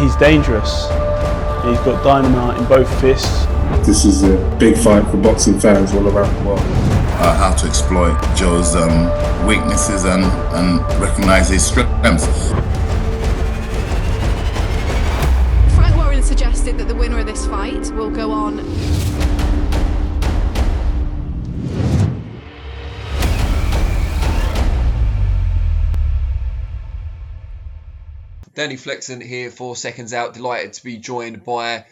He's dangerous. He's got dynamite in both fists. This is a big fight for boxing fans all around the world. How to exploit Joe's weaknesses and recognise his strengths. Frank Warren suggested that the winner of this fight will go on. Danny Flexen here for Seconds Out. Delighted to be joined by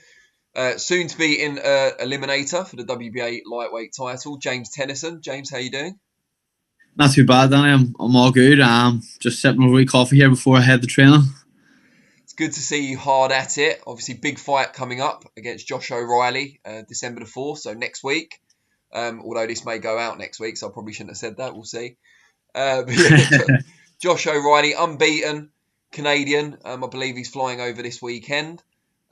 soon to be in eliminator for the WBA lightweight title, James Tennyson. James, how you doing? Not too bad, Danny. I'm all good. Just sipping a wee coffee here before I head to training. It's good to see you hard at it. Obviously, big fight coming up against Josh O'Reilly, December the 4th, so next week. Although this may go out next week, so I probably shouldn't have said that. We'll see. But yeah, Josh O'Reilly, unbeaten Canadian. I believe he's flying over this weekend.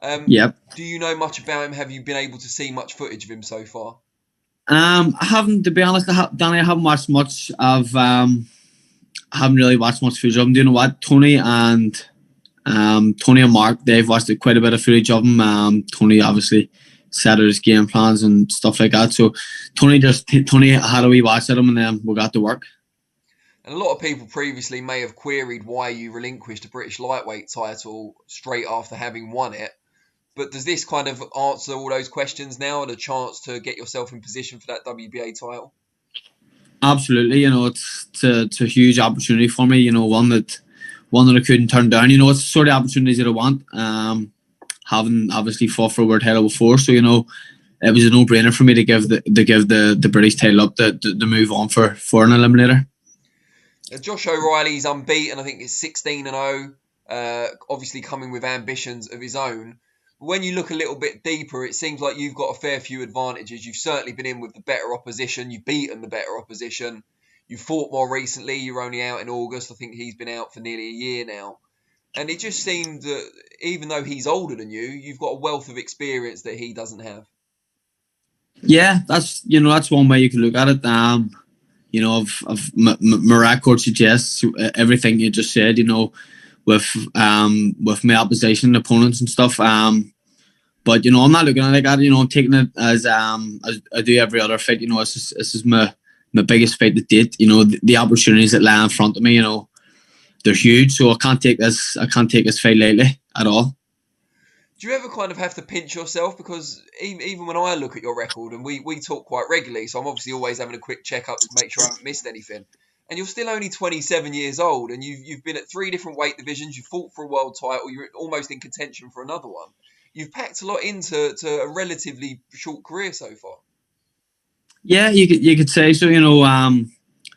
Yep. Do you know much about him? Have you been able to see much footage of him so far? I haven't, to be honest, Danny. I haven't watched much of. I haven't really watched much footage of him. Do you know what? Tony and Mark, they've watched quite a bit of footage of him. Tony obviously set out his game plans and stuff like that. So Tony had a wee watch at him, and then we got to work. And a lot of people previously may have queried why you relinquished the British lightweight title straight after having won it. But does this kind of answer all those questions now and a chance to get yourself in position for that WBA title? Absolutely. It's a huge opportunity for me. One that I couldn't turn down. It's the sort of opportunities that I want. Having obviously fought for a world title before, so it was a no-brainer for me to give the British title up to move on for an eliminator. Josh O'Reilly's unbeaten. I think it's 16-0. Obviously coming with ambitions of his own. When you look a little bit deeper, it seems like you've got a fair few advantages. You've certainly been in with the better opposition. You've beaten the better opposition. You fought more recently. You were only out in August. I think he's been out for nearly a year now. And it just seemed that even though he's older than you, you've got a wealth of experience that he doesn't have. Yeah, that's one way you can look at it. My record suggests everything you just said. With my opposition, opponents and stuff. But I'm not looking at it like that. I'm taking it as I do every other fight. This is my biggest fight to date. The opportunities that lie in front of me. They're huge. So I can't take this fight lightly at all. Do you ever kind of have to pinch yourself? Because even when I look at your record, and we talk quite regularly, so I'm obviously always having a quick check-up to make sure I haven't missed anything. And you're still only 27 years old, and you've been at 3 different weight divisions. You fought for a world title. You're almost in contention for another one. You've packed a lot into a relatively short career so far. Yeah, you could say so.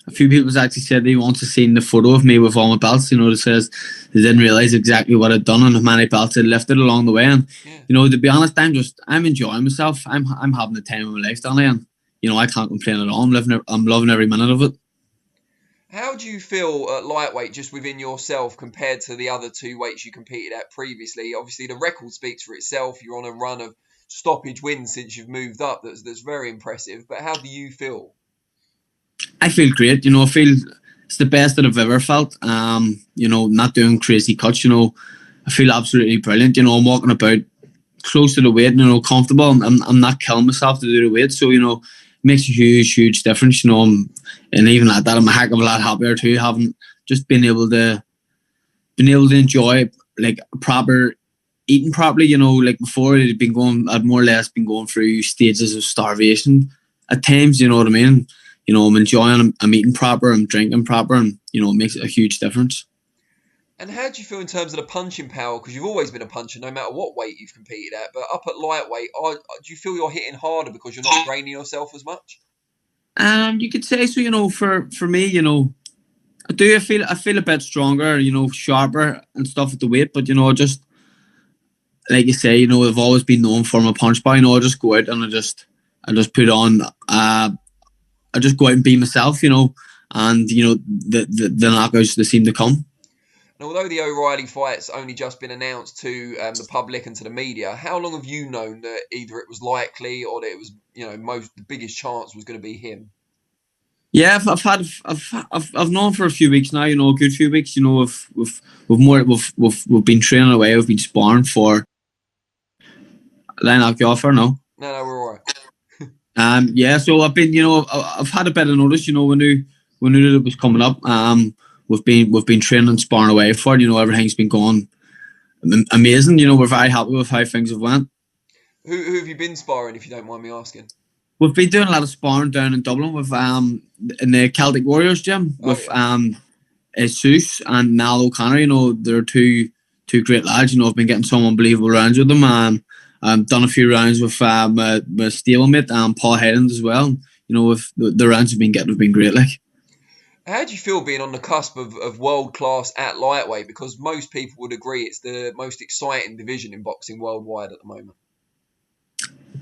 A few people actually said they want to see the photo of me with all my belts. That says they didn't realise exactly what I'd done and how many belts I'd lifted along the way. And to be honest, I'm enjoying myself. I'm having the time of my life, Danny, and I can't complain at all. I'm loving every minute of it. How do you feel at lightweight just within yourself compared to the other 2 weights you competed at previously? Obviously, the record speaks for itself. You're on a run of stoppage wins since you've moved up. That's very impressive. But how do you feel? I feel great. I feel it's the best that I've ever felt. Not doing crazy cuts. I feel absolutely brilliant. I'm walking about close to the weight, comfortable. I'm not killing myself to do the weight. So, makes a huge difference, and even at that, I'm a heck of a lot happier too, having just been able to enjoy like proper eating properly. Like before, I'd more or less been going through stages of starvation at times. You know what I mean? I'm enjoying. I'm eating proper. I'm drinking proper, and it makes a huge difference. And how do you feel in terms of the punching power? Because you've always been a puncher, no matter what weight you've competed at. But up at lightweight, do you feel you're hitting harder because you're not draining yourself as much? You could say so. For me, I do. I feel a bit stronger. Sharper and stuff at the weight. But just like you say, I've always been known for my punch power. I just go out and I just put on. I just go out and be myself. And the knockouts, they seem to come. And although the O'Reilly fight's only just been announced to the public and to the media, how long have you known that either it was likely or that it was, the biggest chance was going to be him? Yeah, I've known for a few weeks now. You know, a good few weeks. You know, we've been training away. We've been sparring for. Line knock you off or no? No, we're all right. Yeah. So I've been, you know, I've had a bit of notice. You know, we knew that it was coming up. We've been training and sparring away for it. You know, everything's been going amazing. You know, we're very happy with how things have went. Who have you been sparring, if you don't mind me asking? We've been doing a lot of sparring down in Dublin with in the Celtic Warriors gym with Jesus and Niall O'Connor. You know, they're two great lads. You know, I've been getting some unbelievable rounds with them. Done a few rounds with my stablemate Paul Heddens as well. You know, with the rounds have been great. Like, how do you feel being on the cusp of world class at lightweight? Because most people would agree it's the most exciting division in boxing worldwide at the moment.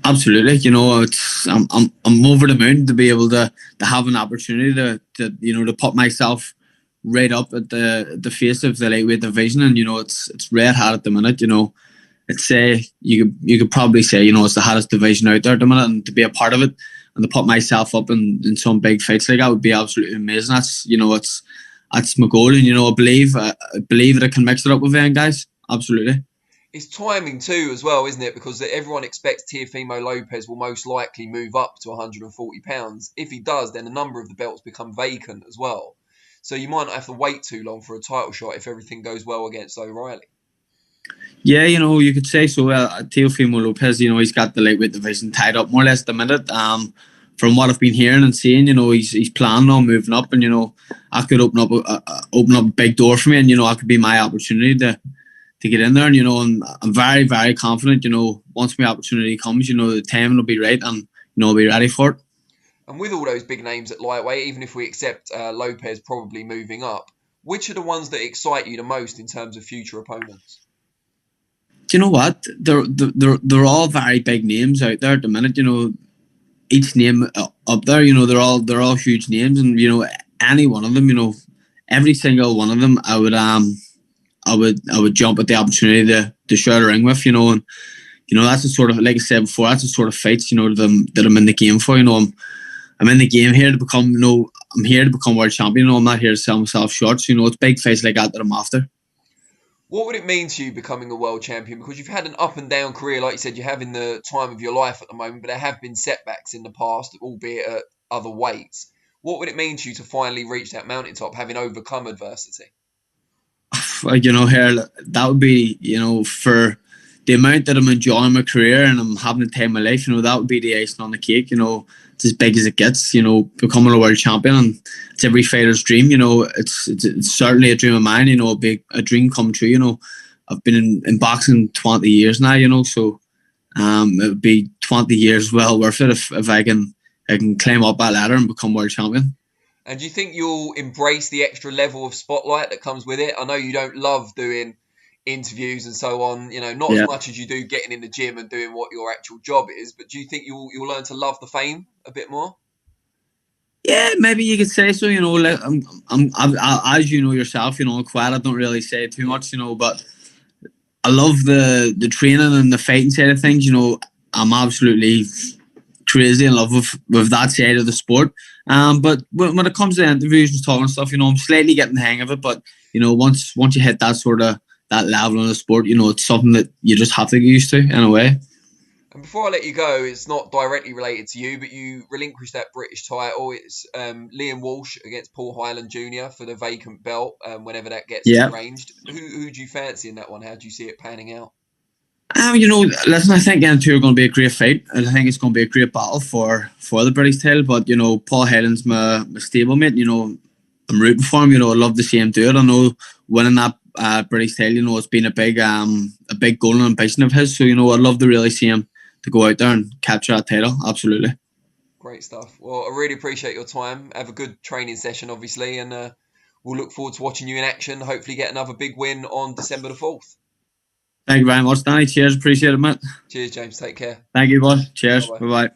Absolutely, you know, I'm over the moon to be able to have an opportunity to you know, to put myself right up at the face of the lightweight division, and you know, it's red hot at the minute. You know, it's you could probably say, you know, it's the hottest division out there at the minute, and to be a part of it and to put myself up in some big fights like that would be absolutely amazing. That's, you know, that's my goal, and you know, I believe that I can mix it up with them guys. Absolutely. It's timing too, as well, isn't it? Because everyone expects Teofimo Lopez will most likely move up to 140 pounds. If he does, then a number of the belts become vacant as well. So you might not have to wait too long for a title shot if everything goes well against O'Reilly. Yeah, you know, you could say so. Teofimo Lopez, you know, he's got the lightweight division tied up more or less at the minute. From what I've been hearing and seeing, you know, he's planning on moving up, and you know, I could open up a big door for me, and you know, I could be my opportunity to get in there. And you know, and I'm very, very confident. You know, once my opportunity comes, you know, the timing will be right, and you know, I'll be ready for it. And with all those big names at lightweight, even if we accept Lopez probably moving up, which are the ones that excite you the most in terms of future opponents? Do you know what? They're all very big names out there at the minute. You know, each name up there, you know, they're all huge names, and you know, any one of them, you know, every single one of them, I would jump at the opportunity to share a ring with, you know. And you know, that's the sort of, like I said before, that's the sort of fights, you know, that I'm in the game for. You know, I'm in the game here to become, you know, I'm here to become world champion. You know, I'm not here to sell myself short. So, you know, it's big fights like that I'm after. What would it mean to you becoming a world champion? Because you've had an up and down career, like you said, you have in the time of your life at the moment, but there have been setbacks in the past, albeit at other weights. What would it mean to you to finally reach that mountaintop, having overcome adversity? You know, here, that would be, you know, for the amount that I'm enjoying my career and I'm having the time of my life, you know, that would be the icing on the cake. You know, it's as big as it gets, you know, becoming a world champion, and it's every fighter's dream. You know, it's certainly a dream of mine. You know, it'd be a dream come true. You know, I've been in boxing 20 years now, you know, so it would be 20 years well worth it if I can climb up that ladder and become world champion. And do you think you'll embrace the extra level of spotlight that comes with it? I know you don't love doing interviews and so on, you know, not as much as you do getting in the gym and doing what your actual job is, but do you think you'll learn to love the fame a bit more? Yeah, maybe you could say so. You know, like as you know yourself, you know, quiet. I don't really say too much, you know, but I love the training and the fighting side of things. You know, I'm absolutely crazy in love with that side of the sport. But when it comes to interviews and talking and stuff, you know, I'm slightly getting the hang of it. But you know, once you hit that sort of that level in the sport, you know, it's something that you just have to get used to in a way. And before I let you go, it's not directly related to you, but you relinquished that British title. It's Liam Walsh against Paul Hyland Jr. for the vacant belt, whenever that gets arranged. Who do you fancy in that one? How do you see it panning out? You know, listen, I think them two are going to be a great fight. I think it's going to be a great battle for the British title. But, you know, Paul Hyland's my stablemate. You know, I'm rooting for him. You know, I love to see him do it. I know winning that British title, you know, it's been a big goal and ambition of his. So, you know, I'd love to really see him to go out there and capture that title. Absolutely. Great stuff. Well, I really appreciate your time. Have a good training session, obviously, and we'll look forward to watching you in action. Hopefully get another big win on December the 4th. Thank you very much, Danny. Cheers. Appreciate it, mate. Cheers, James. Take care. Thank you, boss. Cheers. Bye-bye. Bye-bye.